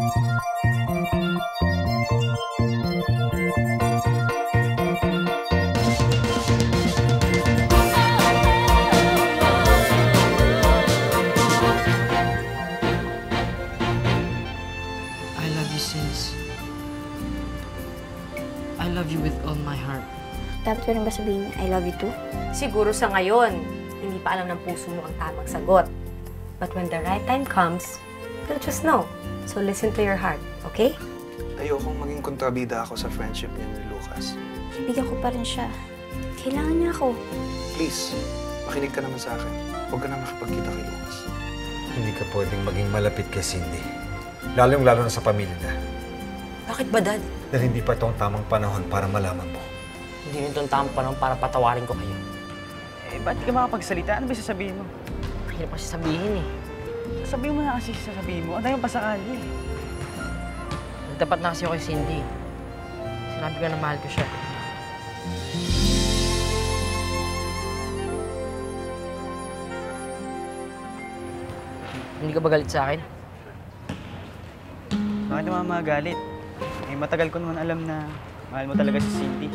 I love you with all my heart. Dapat ko rin ba sabihin, I love you too? Siguro sa ngayon, hindi pa alam ng puso mo ang tamang sagot. But when the right time comes, you'll just know. So listen to your heart, okay? Ayokong maging kontrabida ako sa friendship niya ni Lucas. Bigyan ko pa rin siya. Kailangan niya ako. Please, makinig ka naman sa akin. Huwag ka na makipagkita kay Lucas. Hindi ka pwedeng maging malapit kay Cindy. Lalong-lalo na sa pamilya niya. Bakit ba, Dad? Dahil hindi pa itong tamang panahon para malaman mo. Hindi rin itong tamang panahon para patawarin ko kayo. Eh, ba't ka makapagsalita? Ano ba sasabihin mo? Hirap kasi sabihin eh. Sabihin mo na kasi sasabihin mo. Ano yung pasakali? Nagtapat na kasi ako kay Cindy. Sinabi ko na mahal ko siya. Hindi ka ba galit sa akin? Bakit naman magalit? Eh, matagal ko naman alam na mahal mo talaga si Cindy.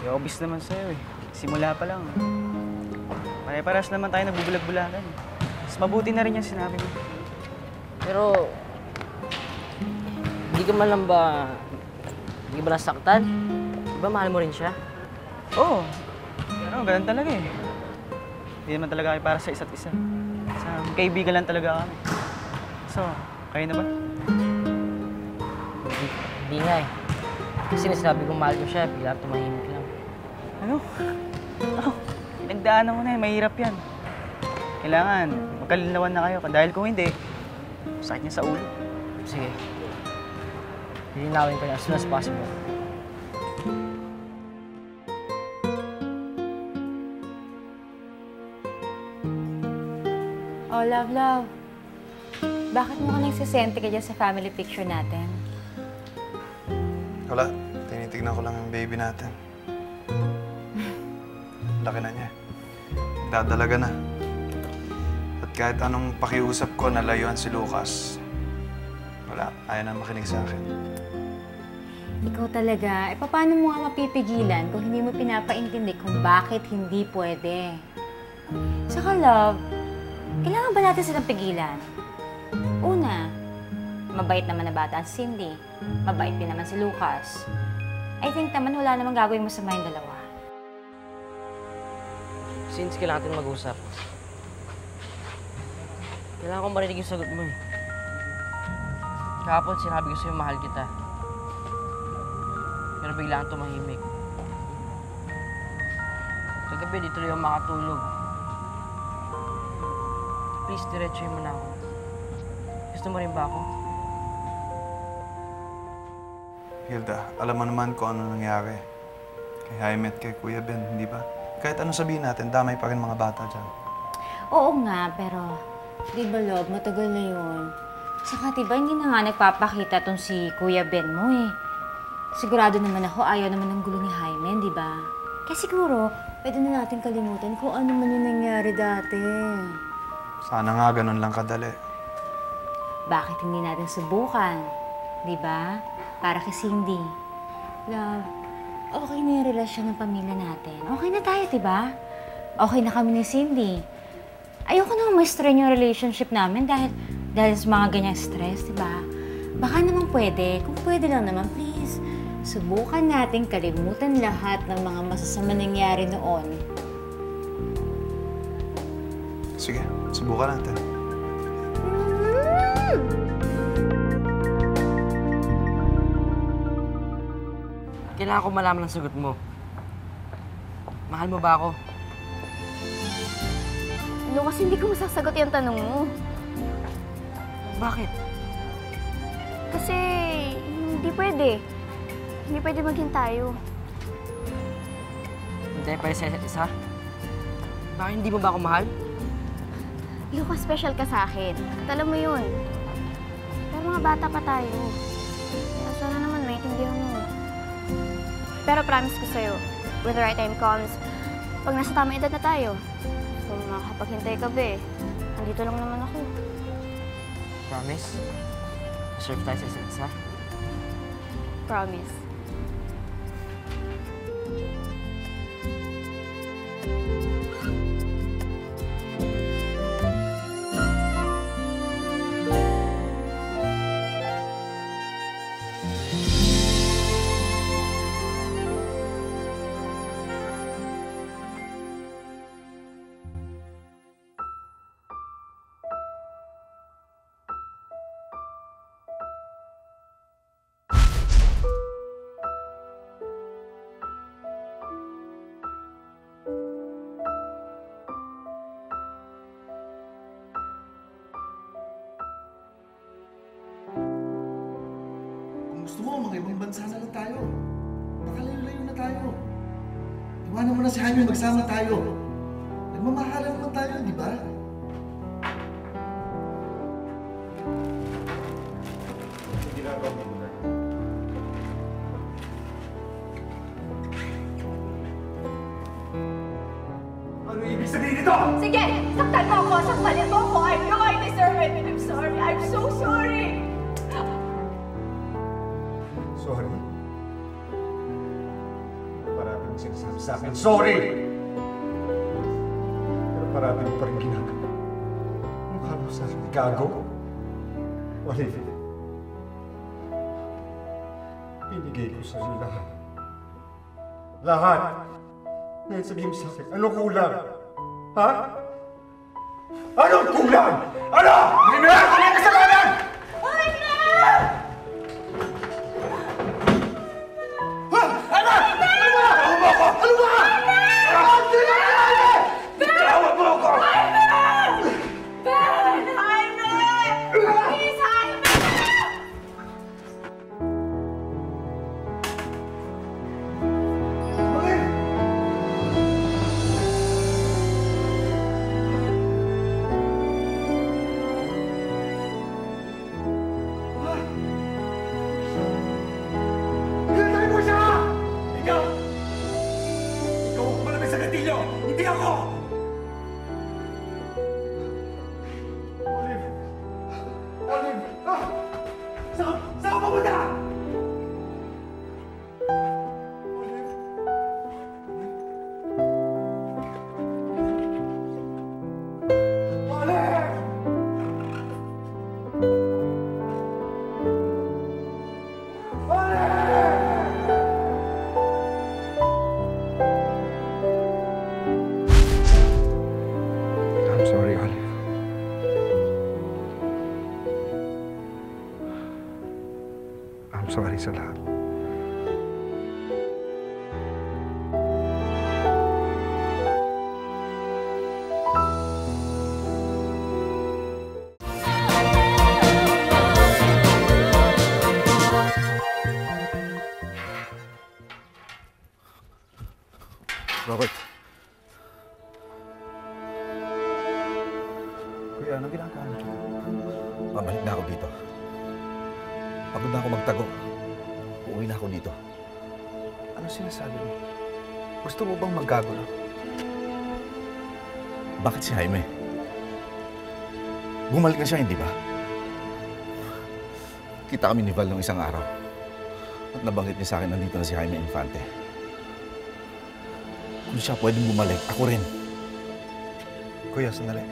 Eh, obvious naman sa'yo eh. Simula pa lang. Pare-paras naman tayo nagbubulag-bulagan. Mas mabuti na rin yung sinabi mo. Pero, hindi ka man lang ba, hindi ka ba nasaktan? Di ba mahal mo rin siya? Oo. Pero ganun talaga eh. Hindi naman talaga kayo para sa isa't isa. Sa kaibigan lang talaga kami. So, kayo na ba? Hindi nga eh. Kasi sinasabi kong mahal ko siya, bigla tumahimik lang. Ano? Oh, nagdaanan mo na eh. Mahirap yan. Kailangan, magkalinawan na kayo. Dahil kung hindi, sakit niya sa ulo. Sige. Lilinawin ko niya as soon as possible. Oh, love. Bakit mo ka nagsisente ka dyan sa family picture natin? Wala, tinitignan ko lang yung baby natin. Laki na niya. Dadalaga na. At kahit anong pakiusap ko, nalayuan si Lucas. Wala, ayaw na makinig sa akin. Ikaw talaga, paano mo nga mapipigilan kung hindi mo pinapaintindi kung bakit hindi pwede? Saka love, kailangan ba natin silang pigilan? Una, mabait naman na bata si Cindy. Mabait din naman si Lucas. I think naman wala namang gagawin mo sa yung dalawa. Since kailangan natin mag-usap, kailangan ko marinig yung sagot mo eh. Kahapon sinabi ko sa'yo mahal kita. Pero biglaan tumahimik. Kagabi dito rin ako makatulog. Please, diretsuhin mo na ako. Gusto mo rin ba ako? Hilda, alam mo naman kung ano nangyari. Kay Jaime at kay Kuya Ben, hindi ba? Kahit ano sabihin natin, damay pa rin mga bata dyan. Oo nga, pero di ba love, matagal na yun. Saka diba, hindi na nga nagpapakita tong si Kuya Ben mo eh. Sigurado naman ako, ayaw naman ng gulo ni Jaime, di ba? Kaya siguro, pwede na natin kalimutan kung ano man yung nangyari dati. Sana nga ganun lang kadali. Bakit hindi natin subukan? Di ba? Para kay Cindy. Love, okay na yung relasyon ng pamilya natin. Okay na tayo, di ba? Okay na kami ni Cindy. Ayoko na ma-strain yung relationship namin dahil sa mga ganyang stress, di ba? Baka naman pwede. Kung pwede lang naman, please. Subukan natin kalimutan lahat ng mga masasamang nangyari noon. Sige, subukan natin. Kailangan ko malaman ang sagot mo. Mahal mo ba ako? Lucas, hindi ko masasagot yung tanong mo. Bakit? Kasi hindi pwede. Hindi pwede maging tayo. Hindi pwede sa isa't isa? Bakit hindi mo ba ako mahal? Lucas, special ka sa akin. At alam mo yun. Pero mga bata pa tayo. Kaya sana naman maintindihan mo. Pero promise ko sa'yo, when the right time comes, pag nasa tamang edad na tayo, kung makapaghintay ka ba eh, andito lang naman ako. Promise? Serve tayo sa isa't isa. Promise. Gusto mo, mag-ibang bansa na lang tayo. Nakalayo-layo na tayo. Iwanan mo na si Jaime, magsama tayo. Nagmamahalan naman tayo, di ba? Ano ibig sabihin nito? Sige, saktan mo ako, saktan mo ako. I know I deserve it, and I'm sorry. I'm so sorry. Sorry. Parati mong sinasabi sa akin, sorry! Pero parati mo pa rin ginagawa. Mukha mo sa akin, gago? Olivia, binigay ko sa'yo lahat. Lahat! Ngayon sabihin mo sa akin, ano kulang? Ha? Anong kulang? Ano? Hindi mo lang kami kasalanan! Hindi ako! Olive! Olive! Ah! Saan ka pupunta? Olive! Olive! I'm sorry, Olive. I'm sorry sa lahat. Robert. Kuya, anong ginagawa mo dyan? Babalik na ako dito. Pagod na ako magtago. Uuwi na ako dito. Ano sinasabi mo? Gusto mo bang maggago na? Bakit si Jaime? Bumalik na siya, hindi ba? Kita kami ni Val nung isang araw. At nabanggit niya sa akin nandito na si Jaime Infante. Kung siya pwedeng bumalik, ako rin. Kuya, sandali.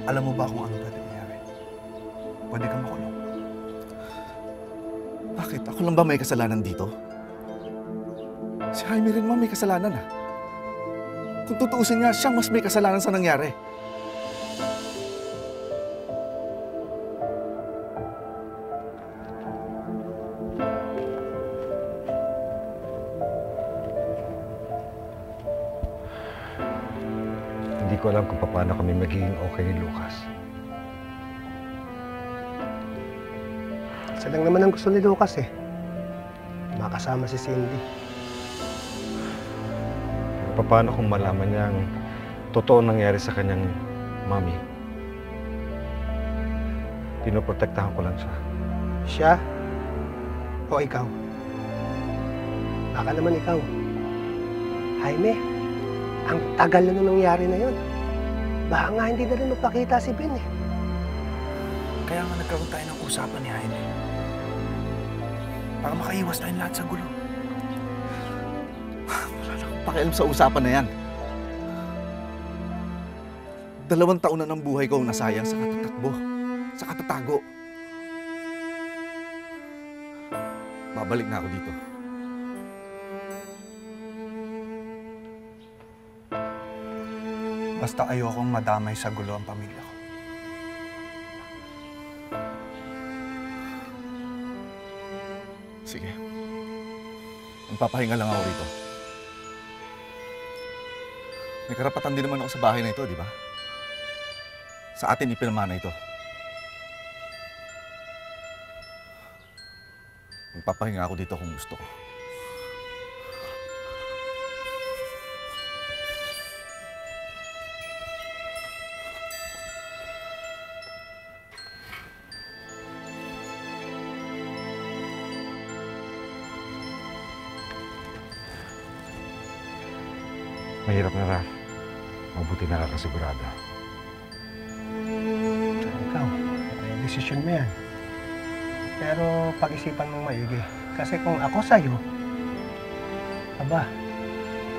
Alam mo ba kung ano pwede mangyari? Pwede kang makulong. Bakit? Ako lang ba may kasalanan dito? Si Jaime rin may kasalanan, ha? Kung tutuusin niya, siyang mas may kasalanan sa nangyari. Hindi ko alam kung paano kami magiging okay ni Lucas. Isa lang naman ang gusto ni Lucas eh. Makasama si Cindy. Paano kung malaman niya ang totoo nangyari sa kanyang mami? Pinoprotektahan ko lang siya. Siya? O ikaw? Baka naman ikaw. Jaime, ang tagal na nung nangyari na yun. Baka nga hindi na rin magpakita si Ben eh. Kaya nga nagkaroon tayo ng usapan ni Jaime. Para makaiwas tayong lahat sa gulo. Wala na akong pakialam sa usapan na yan. 2 taon na ng buhay ko ang nasayang sa katatakbo, sa katatago. Babalik na ako dito. Basta ayokong madamay sa gulo ang pamilya ko. Sige. Magpapahinga lang ako rito. May karapatan din naman ako sa bahay na ito, di ba? Sa atin ipinamana ito. Magpapahinga ako dito kung gusto ko. Mahirap na, Raf. Mabuti nakakasigurado. Ikaw, desisyon mo yan. Pero pag-isipan mong maigi. Kasi kung ako sa'yo, aba,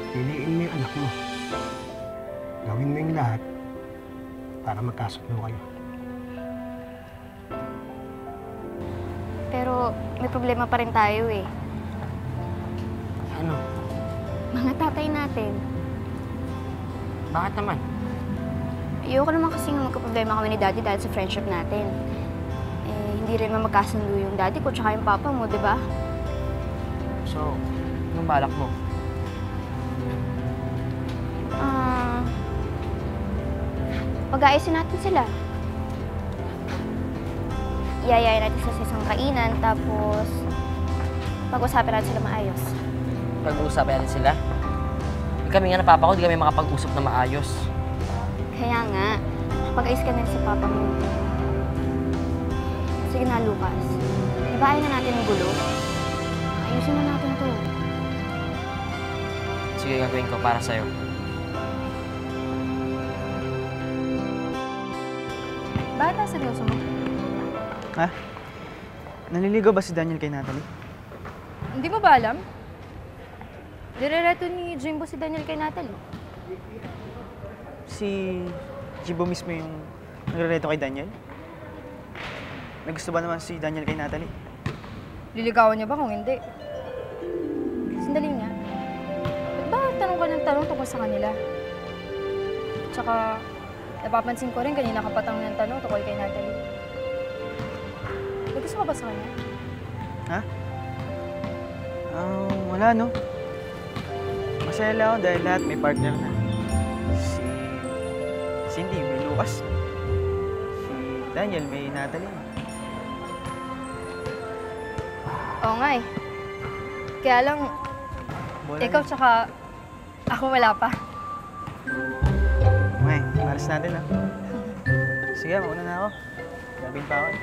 piliin mo yung anak mo. Gawin mo yung lahat para magkasundo kayo. Pero may problema pa rin tayo eh. Ano? Mga tatay natin. Bakit naman? Ayoko naman kasi nga magkaproblema kami ni Daddy dahil sa friendship natin. Eh, hindi rin naman magkasundo yung Daddy ko tsaka yung Papa mo, di ba? So, anong balak mo? Pag-aayusin natin sila. Iayayin natin sa isang kainan, tapos pag-usapin natin sila maayos. Pag-uusapin natin sila? Kami nga na papa ko, di kami makapag-usap na maayos. Kaya nga, pag-ayos ka na sa Papa mo. Sige na, Lucas. Ibahin na natin ang gulo. Ayusin na natin to. Sige, gagawin ko para sa'yo. Bakit na seryoso mo? Ha? Naliligaw ba si Daniel kay Natalie? Hindi mo ba alam? Direreto ni Jimbo si Daniel kay Natalie. Si Jibo mismo yung nagre-reto kay Daniel? May gusto ba naman si Daniel kay Natalie? Liligawan niya ba kung hindi? Sandali nga. Ba't ba tanong ka ng tanong tungkol sa kanila? Tsaka, napapansin ko rin kanina ka pa tanong ng tanong tungkol kay Natalie. May gusto ka ba sa kanya? Ha? Wala no. Masaya lang ako dahil lahat may partner na. Si Cindy may Lucas. Si Daniel may Natalie. Oo nga eh. Kaya lang, Wala ikaw tsaka ako wala pa. Okay, maras natin ha. Sige, mauna na ako. Gagawin pa ako eh.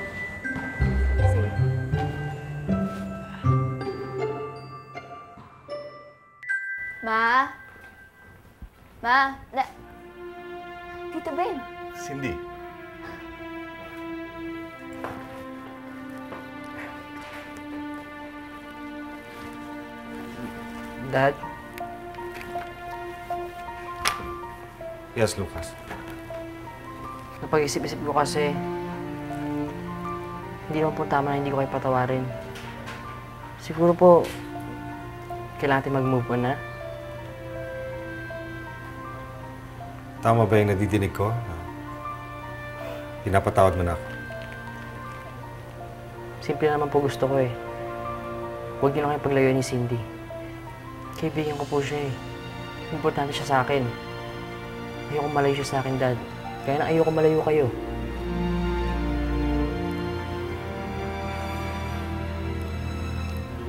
Sige. Ma? Tito Ben. Cindy. Dad, Yes, Lucas. napag-isip-isip ko kasi hindi naman po tama na hindi ko kayo patawarin. Siguro po, kailangan natin mag-move on na. Tama ba yung nadidinig ko? Pinapatawad mo na ako. Simple naman po gusto ko eh. Huwag niyo lang kayo paglayo ni Cindy. Kaibigan ko po siya eh. Importante siya sa akin. Ayoko malayo siya sa akin, Dad. Kaya na ayoko malayo kayo.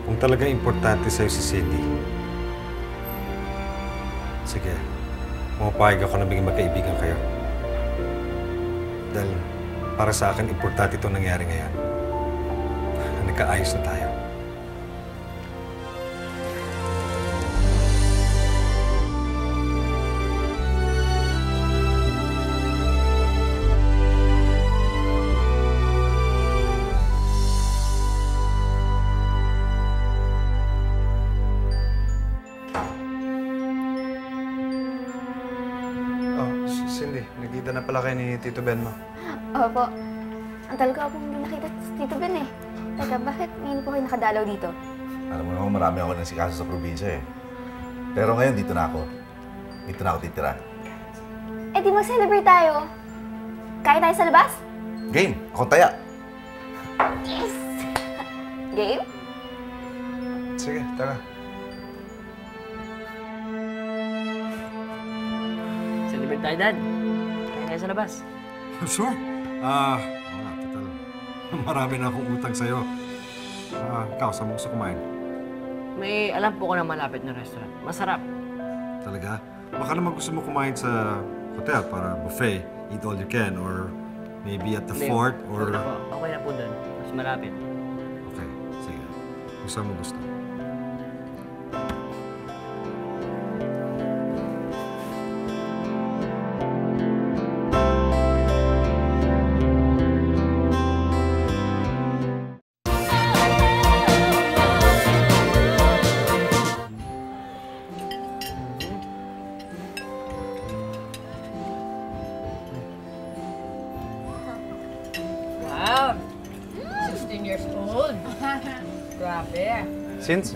Kung talaga importante sa'yo si Cindy, sige, pumapayag ako na maging magkaibigan kayo. Dahil para sa akin, importante itong nangyari ngayon. Nagkaayos na tayo. Punta na pala kayo ni Tito Ben mo. Opo. Ang tagal ko po hindi nakita si Tito Ben eh. Teka, bakit ngayon po kayo nakadalaw dito? Alam mo naman, marami ako nasikaso sa probinsya eh. Pero ngayon, dito na ako. Dito na ako titira. Eh di mag-celebrate tayo. Kaya tayo sa labas? Game! Akong taya! Yes! Game? Sige, tara. Celebrate tayo, Dad. Kaya tayo sa labas. Sure. Oo nga, total. Marami na akong utang sa'yo. Ikaw, saan mo gusto kumain? May alam po ko na malapit na restaurant. Masarap. Talaga? Baka naman gusto mo kumain sa hotel para buffet, eat all you can, or maybe at the Hindi. fort, or... Okay na po doon. Mas malapit. Okay, sige. Kung saan mo gusto. Wow! 16 years old. Grabe. Since?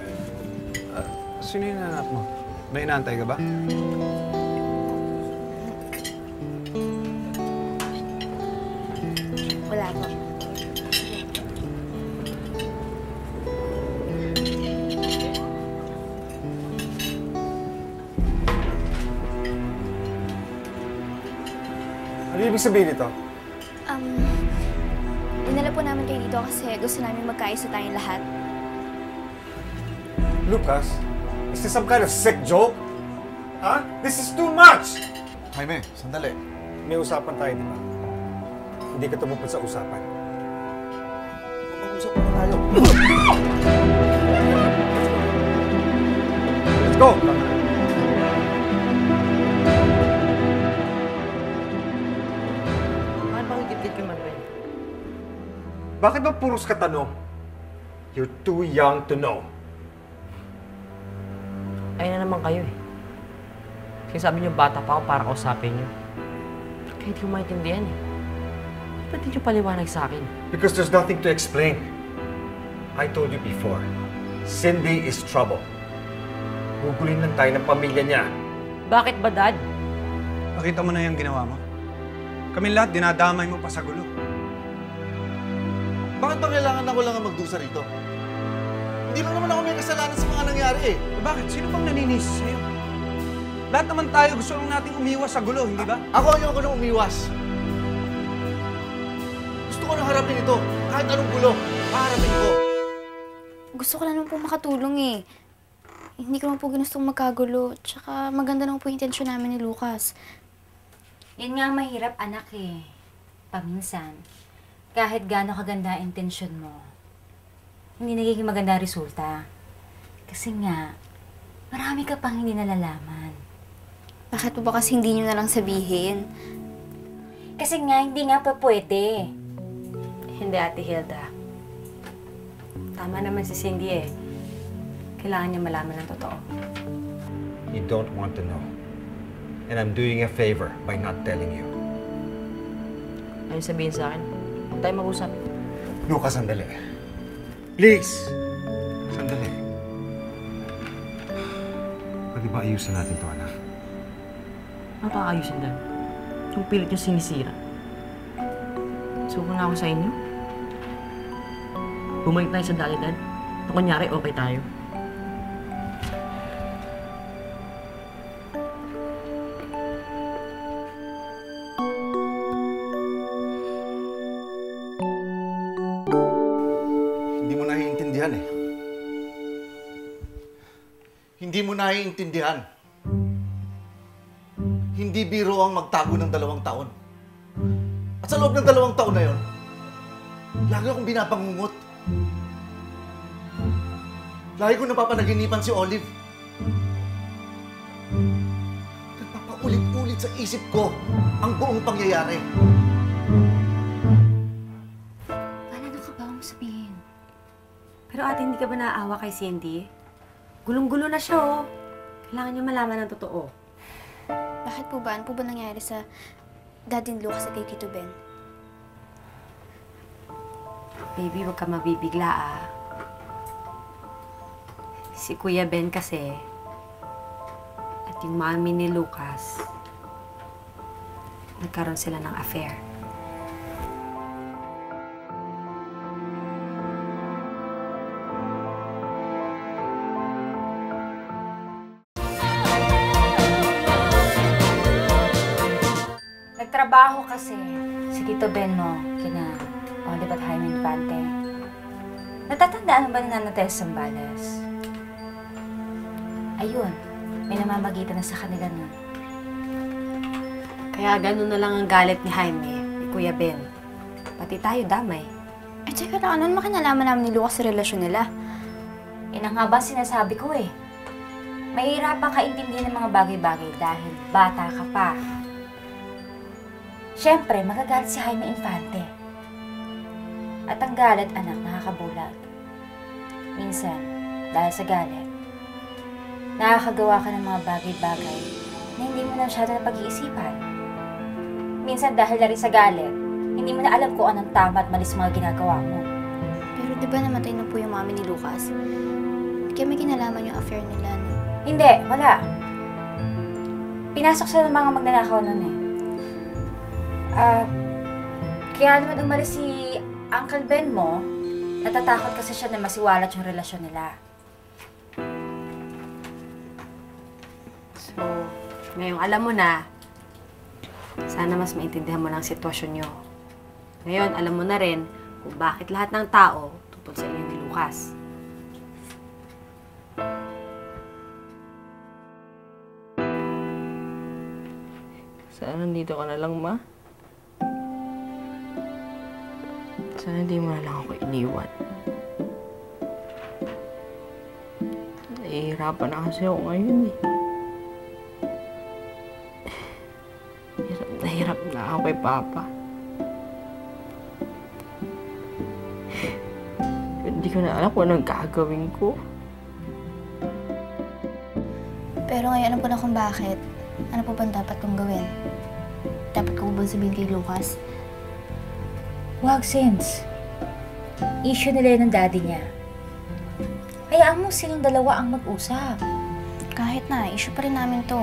Sino yung nanap mo? May inaantay ka ba? Wala po. Ano ibig sabihin nito? Dinala po namin kayo dito kasi gusto namin magkaisa tayong lahat. Lucas, is this some kind of sick joke? Huh? This is too much! Jaime, sandali. May usapan tayo, di ba? Hindi ka tumupad sa usapan. Mag-usap na tayo. Let's go! Bakit ba higit-higit kay Manuel? Bakit ba puros ka tanong? You're too young to know. Ayun na naman kayo eh. Sinasabi niyo bata pa ako para kausapin niyo. Kaya hindi ko maintindihan eh. Ba't di niyo paliwanag sa akin? Because there's nothing to explain. I told you before, Cindy is trouble. Gugulin lang tayo ng pamilya niya. Bakit ba, Dad? Nakita mo na yung ginawa mo? Kami lahat, dinadamay mo pa sa gulo. Bakit ba kailangan ako lang ang magdusa rito? Hindi lang naman ako may kasalanan sa mga nangyari eh. Bakit? Sino bang naninisi sa'yo? Lahat naman tayo gusto lang nating umiwas sa gulo, hindi ba? Ako ayoko nang umiwas. Gusto ko na harapin ito. Kahit anong gulo, haharapin ko. Gusto ko lang naman po makatulong eh. Hindi ko naman po ginustong magkagulo. Tsaka maganda naman po yung intensyon namin ni Lucas. Yan nga ang mahirap, anak eh. Paminsan, kahit gaano kaganda ang intensyon mo, hindi nagiging maganda ang resulta. Kasi nga, marami ka pang hindi nalalaman. Bakit po ba kasi hindi nyo na lang sabihin? Kasi nga, hindi nga pa pwede. Hindi, Ate Hilda. Tama naman si Cindy eh. Kailangan niya malaman ng totoo. You don't want to know. And I'm doing a favor by not telling you. Ano sabihin sa akin? Huwag tayo mag-usap. Lucas, sandali. Please! Sandali. Pwede ba ayusin natin to, anak? Ano pa ayusin, Dad? Yung pilit niyo sinisira. Suko na ako sa inyo. Bumalik tayo sa dati, Dad. Na kunyari, okay tayo. Hindi mo naiintindihan eh. Hindi mo naiintindihan. Hindi biro ang magtago ng 2 taon. At sa loob ng 2 taon na yon, lagi akong binabangungot. Lagi ko napapanaginipan si Olive. Nagpapaulit-ulit sa isip ko ang buong pangyayari. Paano ka ba ang sabihin? Pero ate, hindi ka ba naaawa kay Cindy? Gulong-gulo na siya oh. Kailangan niya malaman ng totoo. Bakit po ba? Ano po ba nangyari sa Daddy Lucas at kay Tito Ben. Baby, huwag ka mabibigla ah. Si Kuya Ben kasi, at yung mami ni Lucas, nagkaroon sila ng affair. Nagtrabaho kasi si Tito Ben mo kina Olive at Jaime Infante. Natatandaan mo ba ni Nana Tess Zambales? Ayun, may namamagitan na sa kanila nun. Kaya ganun na lang ang galit ni Jaime, ni Kuya Ben. Pati tayo damay. Eh, teka lang, ano naman kinalaman namin ni Lucas sa relasyon nila? Yan ang nga ba sinasabi ko eh. Mahirapan ka intindihin ng mga bagay-bagay dahil bata ka pa. Siyempre, magagalit si Jaime Infante. At ang galit, anak, nakakabulag. Minsan, dahil sa galit, nakakagawa ka ng mga bagay-bagay na hindi mo na masyado na pag-iisipan. Minsan, dahil na rin sa galit, hindi mo na alam kung anong tama at mali sa mga ginagawa mo. Pero di ba namatay na po yung mami ni Lucas? Kaya may kinalaman yung affair nila, no? Hindi, wala. Pinasok sa mga magnanakaw nun eh. Kaya naman umalis si Uncle Ben mo, natatakot kasi siya na masiwalat yung relasyon nila. So, ngayong alam mo na, sana mas maintindihan mo ng sitwasyon nyo. Ngayon, alam mo na rin kung bakit lahat ng tao tungkol sa inyo ni Lucas. Sana nandito ka na lang, Ma. Sana hindi mo na lang ako iniwan. Nahihirapan na kasi ako ngayon eh. Hirap na ako kay Papa. Hindi ko na alam kung anong gagawin ko. Pero ngayon alam ko na kung bakit. Ano po bang dapat kong gawin? Dapat ko ba sabihin kay Lucas? Wag, Sins. Issue nila yun ng daddy niya. Hayaan mo silang dalawa ang mag-usap. Kahit na, issue pa rin namin to.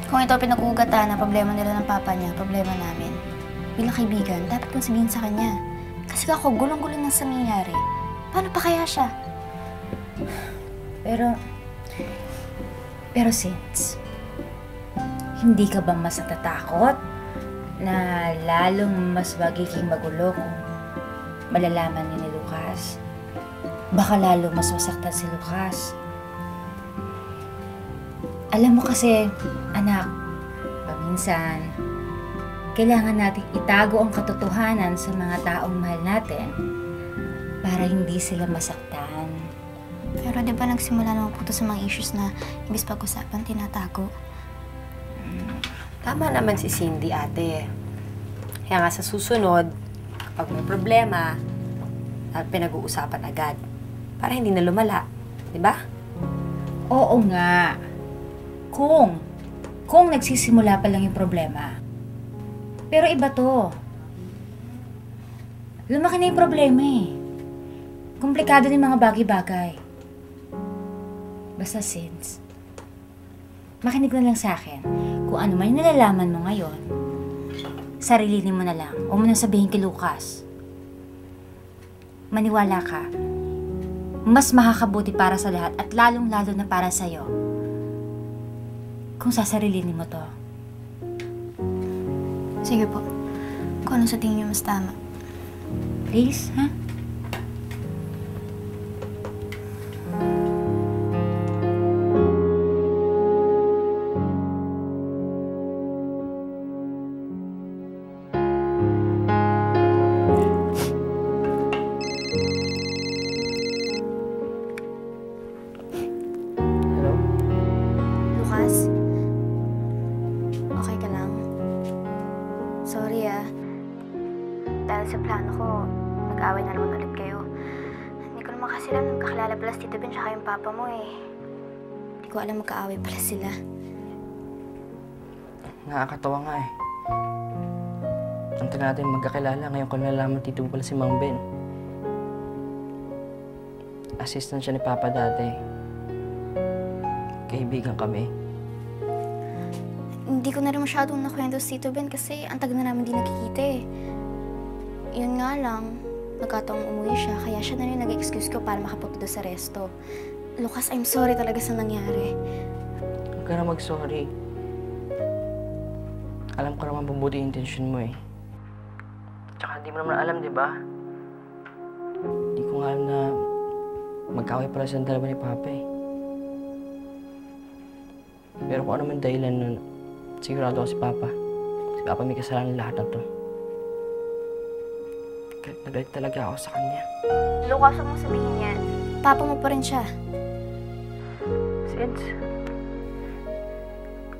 Kung ito pinag-uugatan na problema nila ng papa niya, problema namin. Bilang kaibigan, dapat kong sabihin sa kanya. Kasi ako, gulong-gulo na sa nangyayari. Paano pa kaya siya? Pero Sins, hindi ka ba mas natatakot na lalong mas magiging magulo kung malalaman niya ni Lucas? Baka lalo mas masaktan si Lucas. Alam mo kasi, anak, paminsan, kailangan nating itago ang katotohanan sa mga taong mahal natin para hindi sila masaktan. Pero di ba nagsimula naman po ito sa mga issues na ibig pag-usapan, tinatago? Tama naman si Cindy, ate. Kaya nga sa susunod, kapag may problema, pinag-uusapan agad. Para hindi na lumala. Di ba? Oo nga. Kung nagsisimula pa lang yung problema. Pero iba to. Lumaki na yung problema eh. Komplikado ng mga bagay-bagay. Basta Sins, makinig na lang sa akin. Kung ano man yung nalalaman mo ngayon, sarilinin mo na lang. Huwag mo na sabihin kay Lucas. Maniwala ka. Mas makakabuti para sa lahat at lalong-lalo na para sa'yo. Kung sasarilinin mo to. Sige po. Kung ano sa tingin niyo mas tama. Please, ha? Lucas? Okay ka lang? Sorry Dahil sa plano ko, nag-away na naman ulit kayo. Hindi ko naman kasi alam kakilala pala si Tito Ben tsaka yung papa mo eh. Hindi ko alam magkaaway pala sila. Nakakatawa nga eh. Ang tagal natin magkakilala, ngayon ko nalaman dito pala si Mang Ben. Assistant siya ni Papa dati. Kaibigan kami. Hindi ko na rin masyadong nakwento si Tito Ben kasi ang tagal na namin di nagkikita eh. Yun nga lang, nagkataong umuwi siya, kaya siya na rin nag-excuse ko para makapunta doon sa resto. Lucas, I'm sorry talaga sa nangyari. Huwag ka na mag-sorry. Alam ko naman mabuti yung intensyon mo eh. Tsaka hindi mo naman alam, di ba? Hindi ko nga alam na magkaway pala silang dalawa ni Papa eh. Pero kung ano man dahilan nun, sigurado ako si Papa. Si Papa may kasalanan lahat na to. Galit na galit talaga ako sa kanya. Lucas, huwag mong sabihin yan. Papa mo pa rin siya. Since,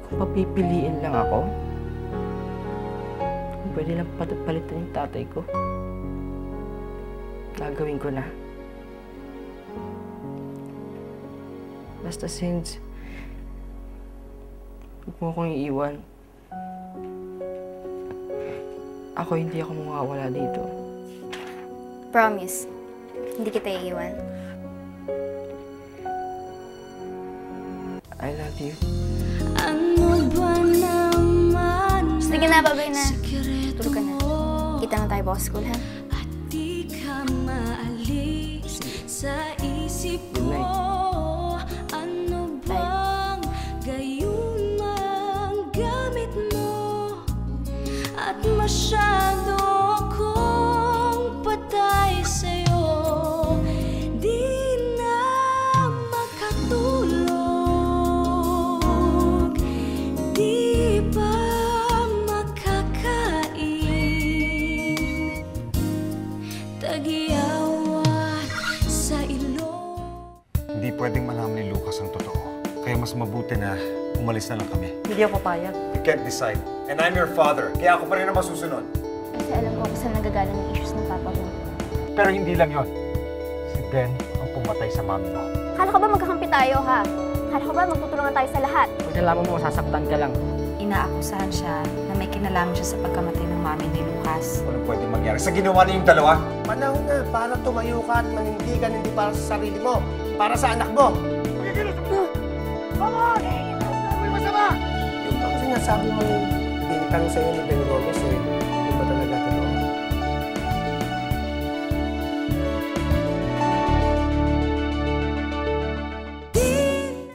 kung papipiliin lang ako, kung pwede lang palitan yung tatay ko, gagawin ko na. Basta since, huwag mo akong iiwan. Ako hindi ako mawawala dito. Promise, hindi kita iiwan. I love you. Ano ba naman? Sige na, babay na. Tulog ka na. Kita na tayo bukas school, ha? At di ka maalis sa isip ko. Ano bang gayon ang gamit mo? At masyado akong patay sa'yo. Di na makatulog. Di pa makakain. Tagiyawat sa ilong. Hindi pwedeng malaman ni Lucas ang totoo. Kaya mas mabuti na umalis na lang kami. Hindi ako papayag. You can't decide. And I'm your father. Kaya ako pa rin ang masusunod. Kasi alam ko kung saan nagagaling yung issues ng papa mo. Pero hindi lang yon. Si Ben ang pumatay sa mami mo. Kala ko ba magkakampi tayo, ha? Kala ko ba magtutulungan tayo sa lahat? Pag nalaman mo, sasaktan ka lang. Inaakusahan siya na may kinalaman siya sa pagkamatay ng mami ni Lucas. Walang pwedeng mangyari. Sa ginawa niyong dalawa, Panahon na para tumayo ka at manindigan hindi para sa sarili mo, para sa anak mo. Mama! May masama! Yung bang sinasabi mo bintang sa'yo ni Ben Gomez eh,